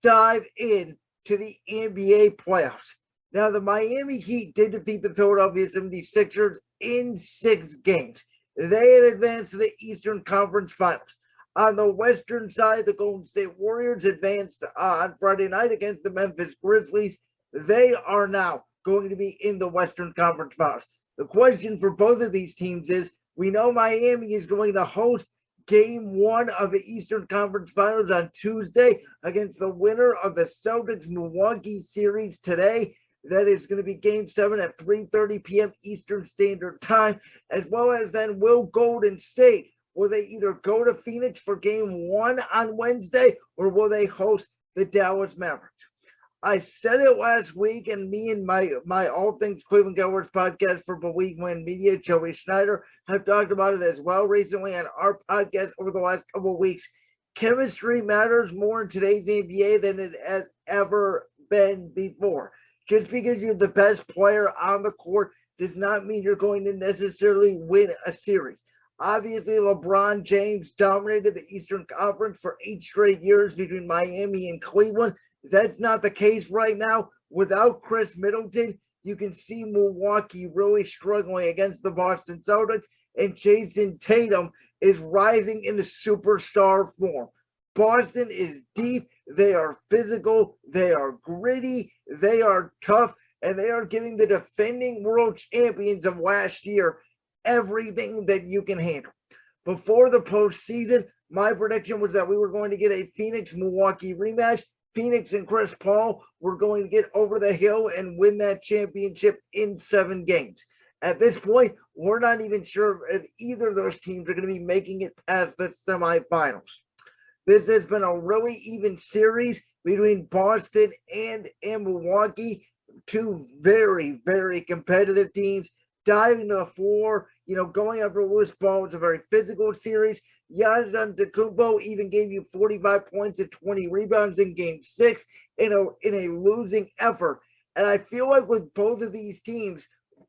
dive in to the NBA playoffs. Now, the Miami Heat did defeat the Philadelphia 76ers in 6 games. They have advanced to the Eastern Conference Finals. On the Western side, the Golden State Warriors advanced on Friday night against the Memphis Grizzlies. They are now going to be in the Western Conference Finals. The question for both of these teams is, we know Miami is going to host Game 1 of the Eastern Conference Finals on Tuesday against the winner of the Celtics-Milwaukee series today. That is going to be Game 7 at 3:30 p.m. Eastern Standard Time, as well as then will Golden State, will they either go to Phoenix for Game 1 on Wednesday, or will they host the Dallas Mavericks? I said it last week, and me and my All Things Cleveland Cavaliers podcast for Believe Win Media, Joey Schneider, have talked about it as well recently on our podcast over the last couple of weeks. Chemistry matters more in today's NBA than it has ever been before. Just because you're the best player on the court does not mean you're going to necessarily win a series. Obviously, LeBron James dominated the Eastern Conference for 8 straight years between Miami and Cleveland. That's not the case right now. Without Chris Middleton, you can see Milwaukee really struggling against the Boston Celtics, and Jason Tatum is rising into superstar form. Boston is deep, they are physical, they are gritty, they are tough, and they are giving the defending world champions of last year everything that you can handle. Before the postseason, my prediction was that we were going to get a Phoenix-Milwaukee rematch. Phoenix and Chris Paul were going to get over the hill and win that championship in 7 games. At this point, we're not even sure if either of those teams are going to be making it past the semifinals. This has been a really even series between Boston and Milwaukee. 2 very, very competitive teams diving to the floor, going after loose ball. It's a very physical series. Giannis Antetokounmpo even gave you 45 points and 20 rebounds in Game 6 in a losing effort. And I feel like with both of these teams,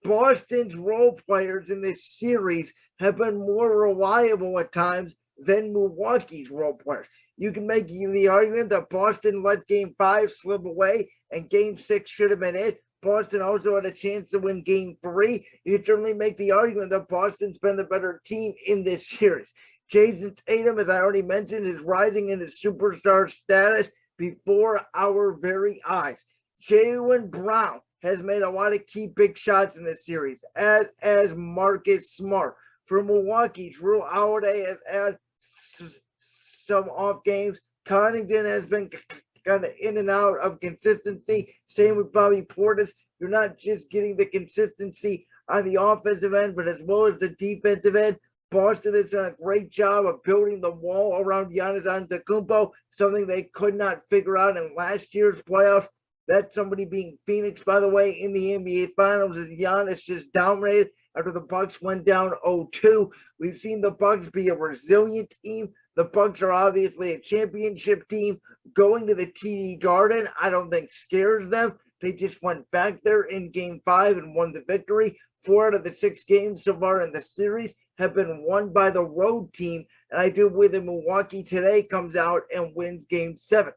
Boston's role players in this series have been more reliable at times than Milwaukee's role players. You can make the argument that Boston let Game 5 slip away and Game 6 should have been it. Boston also had a chance to win Game 3. You can certainly make the argument that Boston's been the better team in this series. Jason Tatum, as I already mentioned, is rising into superstar status before our very eyes. Jaylen Brown has made a lot of key big shots in this series, as Marcus Smart. For Milwaukee, Drew Holiday has had some off games. Connaughton has been kind of in and out of consistency. Same with Bobby Portis. You're not just getting the consistency on the offensive end, but as well as the defensive end. Boston has done a great job of building the wall around Giannis Antetokounmpo, something they could not figure out in last year's playoffs. That's somebody being Phoenix, by the way, in the NBA Finals, as Giannis just dominated after the Bucks went down 0-2. We've seen the Bucks be a resilient team. The Bucks are obviously a championship team. Going to the TD Garden, I don't think scares them. They just went back there in Game 5 and won the victory. 4 out of the 6 games so far in the series have been won by the road team, and I do believe that Milwaukee today comes out and wins Game 7.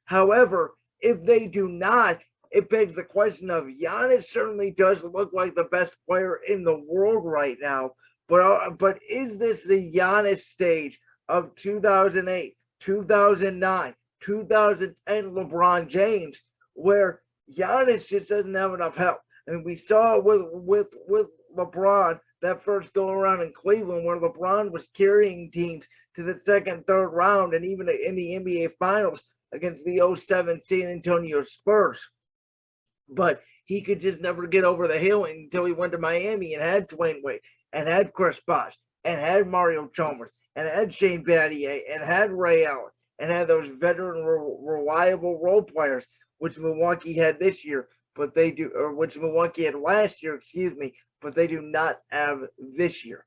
However, if they do not, it begs the question of Giannis certainly does look like the best player in the world right now, but is this the Giannis stage of 2008, 2009, 2010 LeBron James, where Giannis just doesn't have enough help? I mean, we saw it with LeBron that first go around in Cleveland, where LeBron was carrying teams to the second, third round, and even in the NBA Finals against the 07 San Antonio Spurs. But he could just never get over the hill until he went to Miami and had Dwayne Wade and had Chris Bosh and had Mario Chalmers and had Shane Battier and had Ray Allen and had those veteran, reliable role players, which Milwaukee had this year. But they do, or which Milwaukee had last year, but they do not have this year.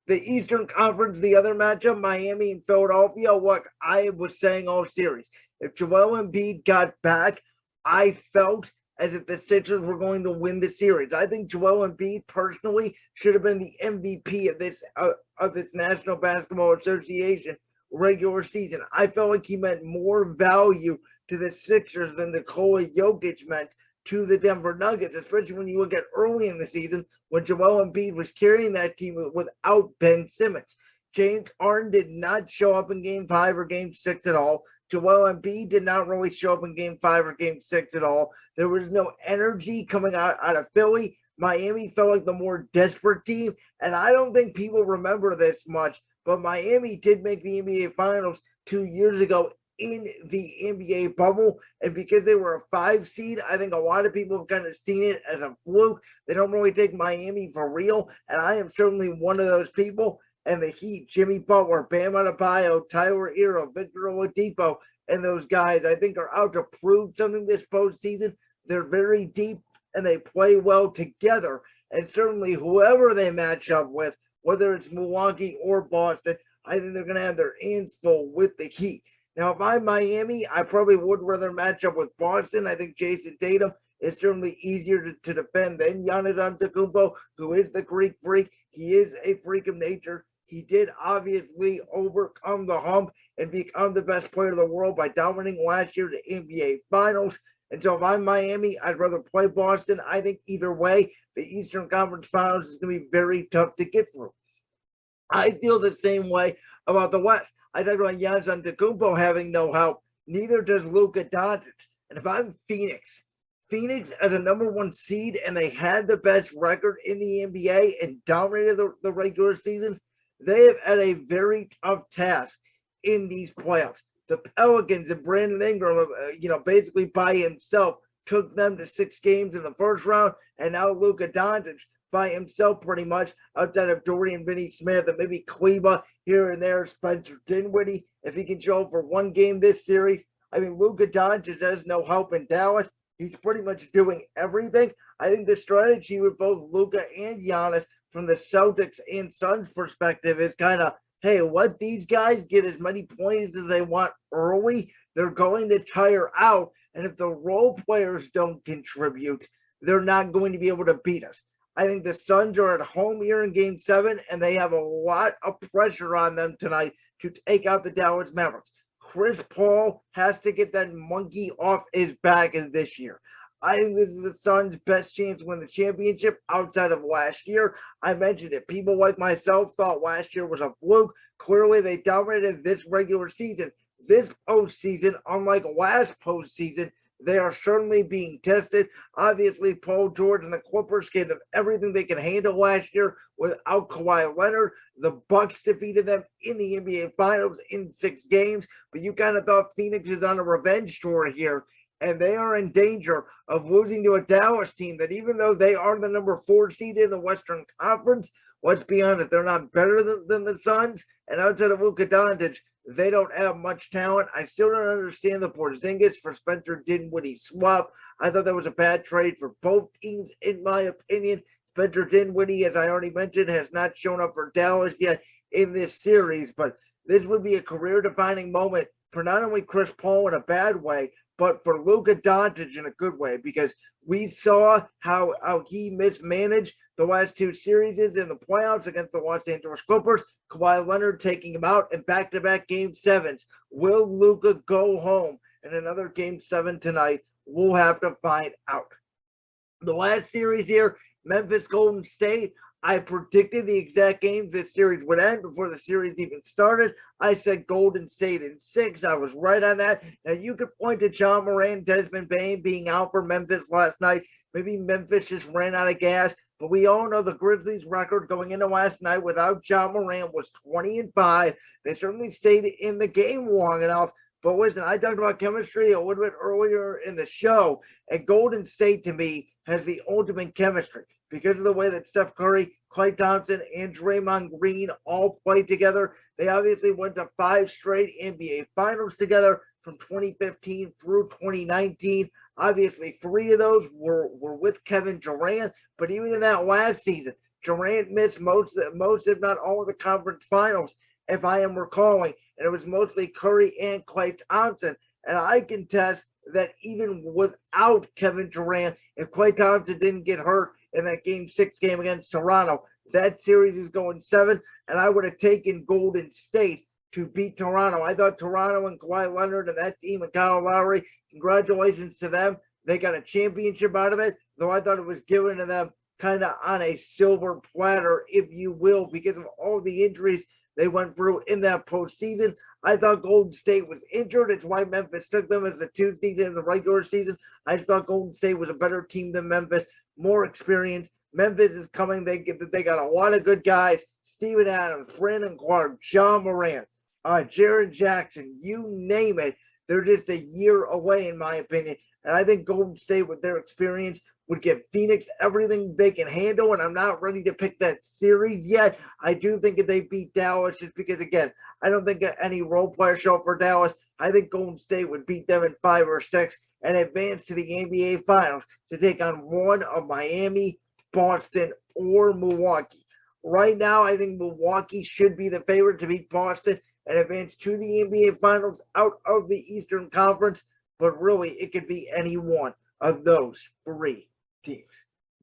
The Eastern Conference, the other matchup, Miami and Philadelphia, what I was saying all series. If Joel Embiid got back, I felt as if the Sixers were going to win the series. I think Joel Embiid personally should have been the MVP of this National Basketball Association regular season. I felt like he meant more value to the Sixers than Nikola Jokic meant to the Denver Nuggets, especially when you look at early in the season when Joel Embiid was carrying that team without Ben Simmons. James Harden did not show up in Game 5 or Game 6 at all. Joel Embiid did not really show up in Game 5 or Game 6 at all. There was no energy coming out of Philly. Miami felt like the more desperate team, and I don't think people remember this much, but Miami did make the NBA Finals 2 years ago in the NBA bubble, and because they were a 5 seed, I think a lot of people have kind of seen it as a fluke. They don't really take Miami for real, and I am certainly one of those people. And the Heat, Jimmy Butler, Bam Adebayo, Tyler Hero, Victor Oladipo, and those guys, I think, are out to prove something this postseason. They're very deep and they play well together. And certainly, whoever they match up with, whether it's Milwaukee or Boston, I think they're going to have their hands full with the Heat. Now, if I'm Miami, I probably would rather match up with Boston. I think Jason Tatum is certainly easier to defend than Giannis Antetokounmpo, who is the Greek freak. He is a freak of nature. He did obviously overcome the hump and become the best player in the world by dominating last year's NBA Finals. And so if I'm Miami, I'd rather play Boston. I think either way, the Eastern Conference Finals is going to be very tough to get through. I feel the same way about the West. I talked about Giannis Antetokounmpo having no help. Neither does Luka Doncic. And if I'm Phoenix as a number 1 seed, and they had the best record in the NBA and dominated the regular season, they have had a very tough task in these playoffs. The Pelicans and Brandon Ingram, basically by himself, took them to 6 games in the first round, and now Luka Doncic by himself pretty much, outside of Dorian Finney-Smith and maybe Kleba here and there, Spencer Dinwiddie, if he can show up for 1 game this series. I mean, Luka Doncic has no help in Dallas. He's pretty much doing everything. I think the strategy with both Luka and Giannis from the Celtics and Suns perspective is kind of, hey, let these guys get as many points as they want early. They're going to tire out. And if the role players don't contribute, they're not going to be able to beat us. I think the Suns are at home here in Game 7, and they have a lot of pressure on them tonight to take out the Dallas Mavericks. Chris Paul has to get that monkey off his back this year. I think this is the Suns' best chance to win the championship outside of last year. I mentioned it. People like myself thought last year was a fluke. Clearly, they dominated this regular season. This postseason, unlike last postseason, they are certainly being tested. Obviously, Paul George and the Clippers gave them everything they can handle last year without Kawhi Leonard. The Bucks defeated them in the NBA Finals in 6 games, but you kind of thought Phoenix is on a revenge tour here, and they are in danger of losing to a Dallas team that, even though they are the number 4 seed in the Western Conference, let's be honest, they're not better than the Suns, and outside of Luka Doncic, they don't have much talent. I still don't understand the Porzingis for Spencer Dinwiddie swap. I thought that was a bad trade for both teams, in my opinion. Spencer Dinwiddie, as I already mentioned, has not shown up for Dallas yet in this series, but this would be a career-defining moment for not only Chris Paul in a bad way, but for Luka Doncic in a good way, because we saw how he mismanaged the last 2 series in the playoffs against the Los Angeles Clippers. Kawhi Leonard taking him out in back-to-back Game 7s. Will Luka go home in another Game 7 tonight? We'll have to find out. The last series here, Memphis Golden State. I predicted the exact games this series would end before the series even started. I said Golden State in 6. I was right on that. Now, you could point to John Moran, Desmond Bane being out for Memphis last night. Maybe Memphis just ran out of gas. But we all know the Grizzlies' record going into last night without John Moran was 20-5. They certainly stayed in the game long enough. But listen, I talked about chemistry a little bit earlier in the show, and Golden State, to me, has the ultimate chemistry because of the way that Steph Curry, Klay Thompson, and Draymond Green all played together. They obviously went to 5 straight NBA Finals together from 2015 through 2019. Obviously, 3 of those were with Kevin Durant, but even in that last season, Durant missed most, if not all, of the conference finals, if I am recalling, and it was mostly Curry and Klay Thompson. And I can test that even without Kevin Durant, if Klay Thompson didn't get hurt in that Game 6 game against Toronto, that series is going 7, and I would have taken Golden State to beat Toronto. I thought Toronto and Kawhi Leonard and that team and Kyle Lowry, congratulations to them. They got a championship out of it, though I thought it was given to them kind of on a silver platter, if you will, because of all the injuries they went through in that postseason. I thought Golden State was injured. It's why Memphis took them as the 2 seed in the regular season. I just thought Golden State was a better team than Memphis, more experience. Memphis is coming. They got a lot of good guys. Steven Adams, Brandon Clark, John Morant, Jaren Jackson, you name it. They're just a year away, in my opinion. And I think Golden State, with their experience, would give Phoenix everything they can handle. And I'm not ready to pick that series yet. I do think if they beat Dallas, just because, again, I don't think any role player show up for Dallas. I think Golden State would beat them in 5 or 6 and advance to the NBA Finals to take on one of Miami, Boston, or Milwaukee. Right now, I think Milwaukee should be the favorite to beat Boston and advance to the NBA Finals out of the Eastern Conference. But really, it could be any one of those 3 teams.